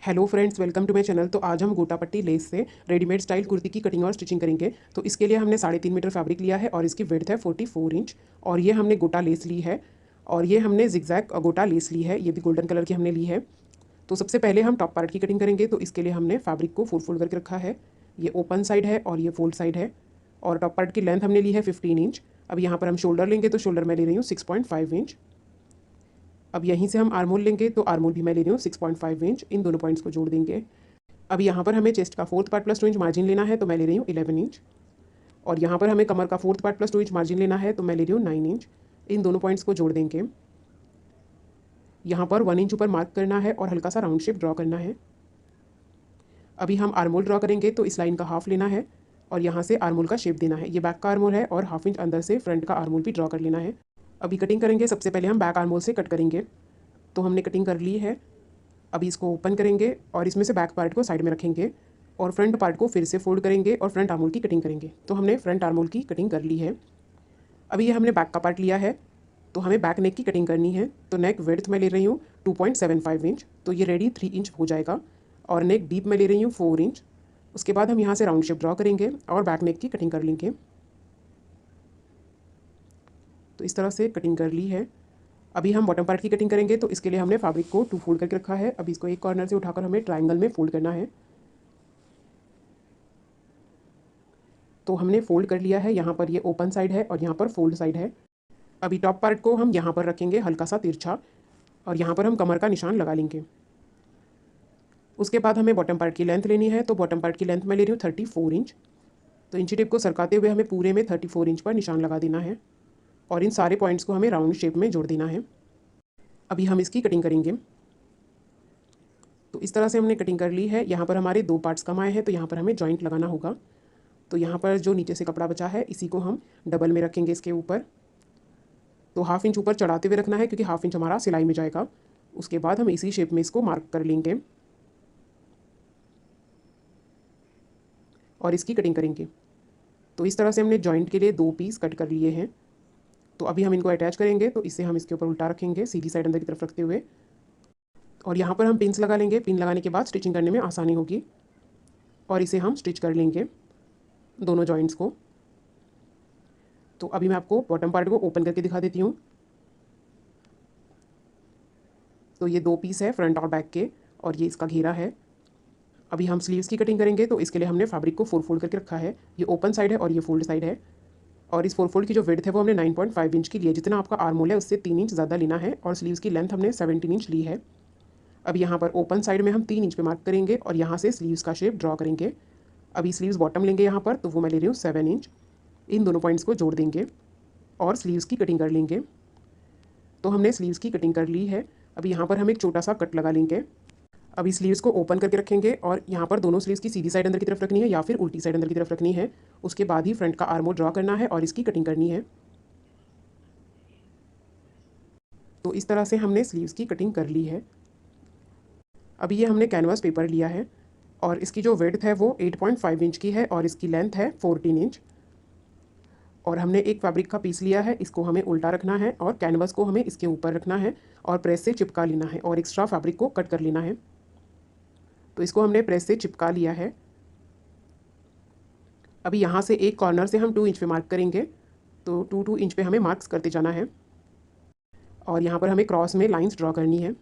Hello friends, welcome to my channel. तो आज हम गोटापट्टी लेस से रेडीमेड स्टाइल कुर्ती की कटिंग और स्टिचिंग करेंगे। तो इसके लिए हमने 3.5 मीटर फैब्रिक लिया है और इसकी विड्थ है 44 इंच। और ये हमने गोटा लेस ली है और ये हमने जिगजैग गोटा लेस ली है, ये भी गोल्डन कलर की हमने ली है। तो सबसे पहले हम टॉप पार्ट की कटिंग करेंगे। तो इसके लिए हमने फैब्रिक को फोल्ड करके रखा है। ये ओपन साइड है और ये फोल्ड साइड है। और टॉप पार्ट की लेंथ हमने ली है 15 इंच। अब यहाँ पर हम शोल्डर लेंगे तो शोल्डर मैं ले रही हूँ 6.5 इंच। अब यहीं से हम आर्मोल लेंगे तो आर्मोल भी मैं ले रही हूँ 6.5 इंच। इन दोनों पॉइंट्स को जोड़ देंगे। अब यहाँ पर हमें चेस्ट का 4th पार्ट +2 इंच मार्जिन लेना है तो मैं ले रही हूँ 11 इंच। और यहाँ पर हमें कमर का 4th पार्ट +2 इंच मार्जिन लेना है तो मैं ले रही हूँ 9 इंच। इन दोनों पॉइंट्स को जोड़ देंगे। यहाँ पर 1 इंच ऊपर मार्क करना है और हल्का सा राउंड शेप ड्रॉ करना है। अभी हम आर्मोल ड्रॉ करेंगे तो इस लाइन का हाफ लेना है और यहाँ से आर्मोल का शेप देना है। ये बैक का आर्मोल है और हाफ इंच अंदर से फ्रंट का आर्मोल भी ड्रॉ कर लेना है। अभी कटिंग करेंगे। सबसे पहले हम बैक आर्मोल से कट करेंगे। तो हमने कटिंग कर ली है। अभी इसको ओपन करेंगे और इसमें से बैक पार्ट को साइड में रखेंगे और फ्रंट पार्ट को फिर से फोल्ड करेंगे और फ्रंट आर्मोल की कटिंग करेंगे। तो हमने फ्रंट आर्मोल की कटिंग कर ली है। अभी ये हमने बैक का पार्ट लिया है तो हमें बैक नेक की कटिंग करनी है। तो नेक विड्थ मैं ले रही हूँ 2.75 इंच, तो ये रेडी 3 इंच हो जाएगा। और नेक डीप मैं ले रही हूँ 4 इंच। उसके बाद हम यहाँ से राउंड शेप ड्रॉ करेंगे और बैक नेक की कटिंग कर लेंगे। तो इस तरह से कटिंग कर ली है। अभी हम बॉटम पार्ट की कटिंग करेंगे। तो इसके लिए हमने फैब्रिक को 2 फोल्ड करके रखा है। अभी इसको एक कॉर्नर से उठाकर हमें ट्रायंगल में फोल्ड करना है। तो हमने फोल्ड कर लिया है। यहाँ पर ये ओपन साइड है और यहाँ पर फोल्ड साइड है। अभी टॉप पार्ट को हम यहाँ पर रखेंगे हल्का सा तिरछा और यहाँ पर हम कमर का निशान लगा लेंगे। उसके बाद हमें बॉटम पार्ट की लेंथ लेनी है। तो बॉटम पार्ट की लेंथ मैं ले रही हूँ 34 इंच। तो इंची टेप को सरकाते हुए हमें पूरे में 34 इंच पर निशान लगा देना है और इन सारे पॉइंट्स को हमें राउंड शेप में जोड़ देना है। अभी हम इसकी कटिंग करेंगे। तो इस तरह से हमने कटिंग कर ली है। यहाँ पर हमारे 2 पार्ट्स कम आए हैं तो यहाँ पर हमें जॉइंट लगाना होगा। तो यहाँ पर जो नीचे से कपड़ा बचा है इसी को हम डबल में रखेंगे इसके ऊपर। तो हाफ इंच ऊपर चढ़ाते हुए रखना है क्योंकि हाफ इंच हमारा सिलाई में जाएगा। उसके बाद हम इसी शेप में इसको मार्क कर लेंगे और इसकी कटिंग करेंगे। तो इस तरह से हमने जॉइंट के लिए 2 पीस कट कर लिए हैं। तो अभी हम इनको अटैच करेंगे। तो इसे हम इसके ऊपर उल्टा रखेंगे सीधी साइड अंदर की तरफ रखते हुए और यहाँ पर हम पिन्स लगा लेंगे। पिन लगाने के बाद स्टिचिंग करने में आसानी होगी और इसे हम स्टिच कर लेंगे दोनों जॉइंट्स को। तो अभी मैं आपको बॉटम पार्ट को ओपन करके दिखा देती हूँ। तो ये 2 पीस है फ्रंट और बैक के और ये इसका घेरा है। अभी हम स्लीव्स की कटिंग करेंगे। तो इसके लिए हमने फैब्रिक को 4 फोल्ड करके रखा है। ये ओपन साइड है और ये फोल्ड साइड है। और इस 4 फोल्ड की जो विड्थ है वो हमने 9.5 इंच की ली है। जितना आपका आर्मोल है उससे 3 इंच ज़्यादा लेना है और स्लीव्स की लेंथ हमने 17 इंच ली है। अब यहाँ पर ओपन साइड में हम 3 इंच पे मार्क करेंगे और यहाँ से स्लीव्स का शेप ड्रॉ करेंगे। अभी स्लीव्स बॉटम लेंगे यहाँ पर, तो वो मैं ले रही हूँ 7 इंच। इन दोनों पॉइंट्स को जोड़ देंगे और स्लीव्स की कटिंग कर लेंगे। तो हमने स्लीव्स की कटिंग कर ली है। अभी यहाँ पर हम एक छोटा सा कट लगा लेंगे। अभी स्लीव्स को ओपन करके रखेंगे और यहाँ पर दोनों स्लीव्स की सीधी साइड अंदर की तरफ रखनी है या फिर उल्टी साइड अंदर की तरफ रखनी है। उसके बाद ही फ्रंट का आर्मोल ड्रॉ करना है और इसकी कटिंग करनी है। तो इस तरह से हमने स्लीव्स की कटिंग कर ली है। अभी ये हमने कैनवास पेपर लिया है और इसकी जो विड्थ है वो 8.5 इंच की है और इसकी लेंथ है 14 इंच। और हमने एक फैब्रिक का पीस लिया है, इसको हमें उल्टा रखना है और कैनवास को हमें इसके ऊपर रखना है और प्रेस से चिपका लेना है और एक्स्ट्रा फैब्रिक को कट कर लेना है। तो इसको हमने प्रेस से चिपका लिया है। अभी यहाँ से एक कॉर्नर से हम 2 इंच पे मार्क करेंगे। तो 2 इंच पे हमें मार्क्स करते जाना है और यहाँ पर हमें क्रॉस में लाइंस ड्रॉ करनी है।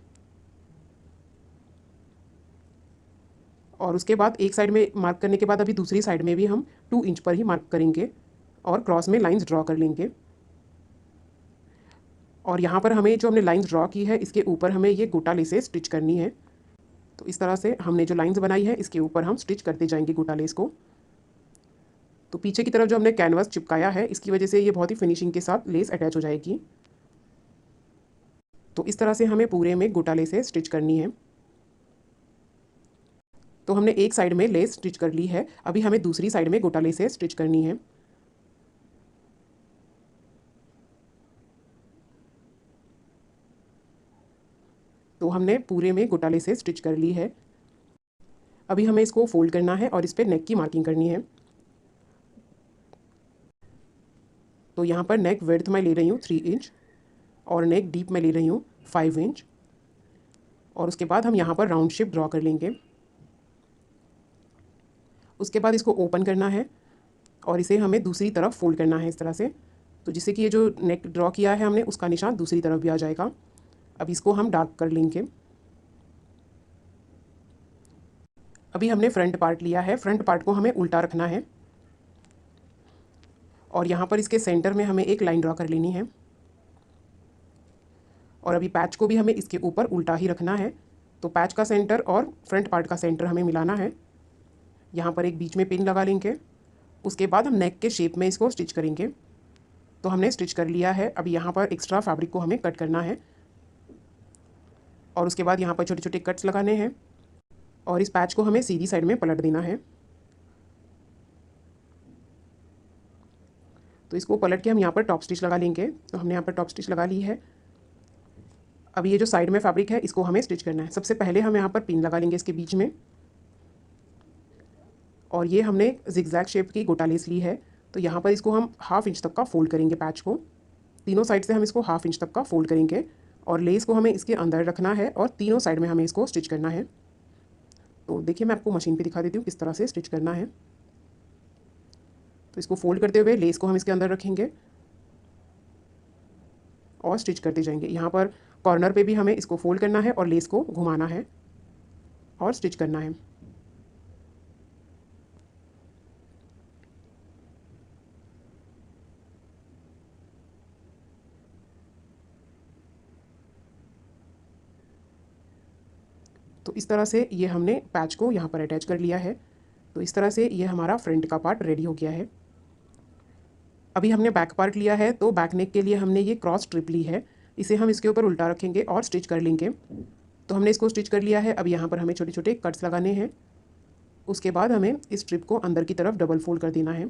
और उसके बाद एक साइड में मार्क करने के बाद अभी दूसरी साइड में भी हम 2 इंच पर ही मार्क करेंगे और क्रॉस में लाइंस ड्रॉ कर लेंगे। और यहाँ पर हमें जो हमने लाइंस ड्रॉ की है इसके ऊपर हमें ये गोटा लेस से स्टिच करनी है। तो इस तरह से हमने जो लाइंस बनाई है इसके ऊपर हम स्टिच करते जाएंगे गोटा लेस को। तो पीछे की तरफ जो हमने कैनवास चिपकाया है इसकी वजह से ये बहुत ही फिनिशिंग के साथ लेस अटैच हो जाएगी। तो इस तरह से हमें पूरे में गोटा लेस से स्टिच करनी है। तो हमने एक साइड में लेस स्टिच कर ली है। अभी हमें दूसरी साइड में गोटा लेस से स्टिच करनी है। तो हमने पूरे में गोटा लेस से स्टिच कर ली है। अभी हमें इसको फोल्ड करना है और इस पर नेक की मार्किंग करनी है। तो यहाँ पर नेक विड्थ मैं ले रही हूँ 3 इंच और नेक डीप मैं ले रही हूँ 5 इंच। और उसके बाद हम यहाँ पर राउंड शेप ड्रॉ कर लेंगे। उसके बाद इसको ओपन करना है और इसे हमें दूसरी तरफ फोल्ड करना है इस तरह से, तो जिससे कि ये जो नेक ड्रॉ किया है हमने उसका निशान दूसरी तरफ भी आ जाएगा। अब इसको हम डार्क कर लेंगे। अभी हमने फ्रंट पार्ट लिया है, फ्रंट पार्ट को हमें उल्टा रखना है और यहाँ पर इसके सेंटर में हमें एक लाइन ड्रॉ कर लेनी है। और अभी पैच को भी हमें इसके ऊपर उल्टा ही रखना है, तो पैच का सेंटर और फ्रंट पार्ट का सेंटर हमें मिलाना है। यहाँ पर एक बीच में पिन लगा लेंगे। उसके बाद हम नेक के शेप में इसको स्टिच करेंगे। तो हमने स्टिच कर लिया है। अभी यहाँ पर एक्स्ट्रा फैब्रिक को हमें कट करना है और उसके बाद यहाँ पर छोटे छोटे कट्स लगाने हैं और इस पैच को हमें सीधी साइड में पलट देना है। तो इसको पलट के हम यहाँ पर टॉप स्टिच लगा लेंगे। तो हमने यहाँ पर टॉप स्टिच लगा ली है। अब ये जो साइड में फैब्रिक है इसको हमें स्टिच करना है। सबसे पहले हम यहाँ पर पिन लगा लेंगे इसके बीच में और ये हमने जिगजैग शेप की गोटा लेस ली है, तो यहाँ पर इसको हम ½ इंच तक का फोल्ड करेंगे। पैच को तीनों साइड से हम इसको ½ इंच तक का फोल्ड करेंगे और लेस को हमें इसके अंदर रखना है और तीनों साइड में हमें इसको स्टिच करना है। तो देखिए मैं आपको मशीन पे दिखा देती हूँ किस तरह से स्टिच करना है। तो इसको फोल्ड करते हुए लेस को हम इसके अंदर रखेंगे और स्टिच करते जाएंगे। यहाँ पर कॉर्नर पे भी हमें इसको फोल्ड करना है और लेस को घुमाना है और स्टिच करना है। तो इस तरह से ये हमने पैच को यहाँ पर अटैच कर लिया है। तो इस तरह से ये हमारा फ्रंट का पार्ट रेडी हो गया है। अभी हमने बैक पार्ट लिया है, तो बैक नेक के लिए हमने ये क्रॉस स्ट्रिप ली है। इसे हम इसके ऊपर उल्टा रखेंगे और स्टिच कर लेंगे। तो हमने इसको स्टिच कर लिया है। अब यहाँ पर हमें छोटे छोटे कट्स लगाने हैं। उसके बाद हमें इस स्ट्रिप को अंदर की तरफ डबल फोल्ड कर देना है।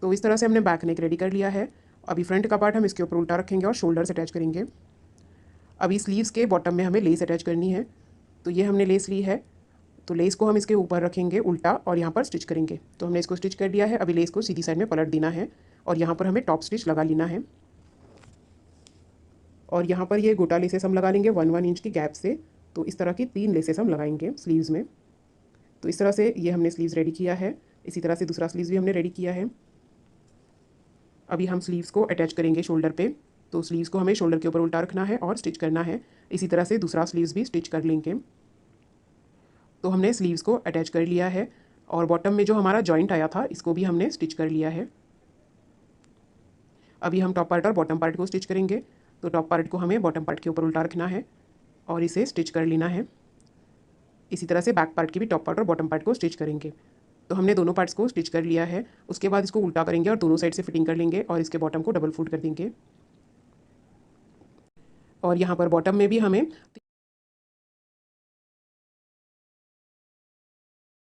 तो इस तरह से हमने बैक नेक रेडी कर लिया है। अभी फ्रंट का पार्ट हम इसके ऊपर उल्टा रखेंगे और शोल्डर अटैच करेंगे। अभी स्लीव्स के बॉटम में हमें लेस अटैच करनी है। तो ये हमने लेस ली है, तो लेस को हम इसके ऊपर रखेंगे उल्टा और यहाँ पर स्टिच करेंगे। तो हमने इसको स्टिच कर लिया है। अभी लेस को सीधी साइड में पलट देना है और यहाँ पर हमें टॉप स्टिच लगा लेना है। और यहाँ पर ये गोटा लेसेस हम लगा लेंगे 1-1 इंच की गैप से। तो इस तरह की 3 लेसेस हम लगाएंगे स्लीव्स में। तो इस तरह से ये हमने स्लीव्स रेडी किया है। इसी तरह से दूसरा स्लीव्स भी हमने रेडी किया है। अभी हम स्लीव्स को अटैच करेंगे शोल्डर पे। तो स्लीव्स को हमें शोल्डर के ऊपर उल्टा रखना है और स्टिच करना है। इसी तरह से दूसरा स्लीव्स भी स्टिच कर लेंगे। तो हमने स्लीव्स को अटैच कर लिया है और बॉटम में जो हमारा जॉइंट आया था इसको भी हमने स्टिच कर लिया है। अभी हम टॉप पार्ट और बॉटम पार्ट को स्टिच करेंगे। तो टॉप पार्ट को हमें बॉटम पार्ट के ऊपर उल्टा रखना है और इसे स्टिच कर लेना है। इसी तरह से बैक पार्ट की भी टॉप पार्ट और बॉटम पार्ट को स्टिच करेंगे। तो हमने दोनों पार्ट्स को स्टिच कर लिया है। उसके बाद इसको उल्टा करेंगे और दोनों साइड से फिटिंग कर लेंगे और इसके बॉटम को डबल फोल्ड कर देंगे। और यहाँ पर बॉटम में भी हमें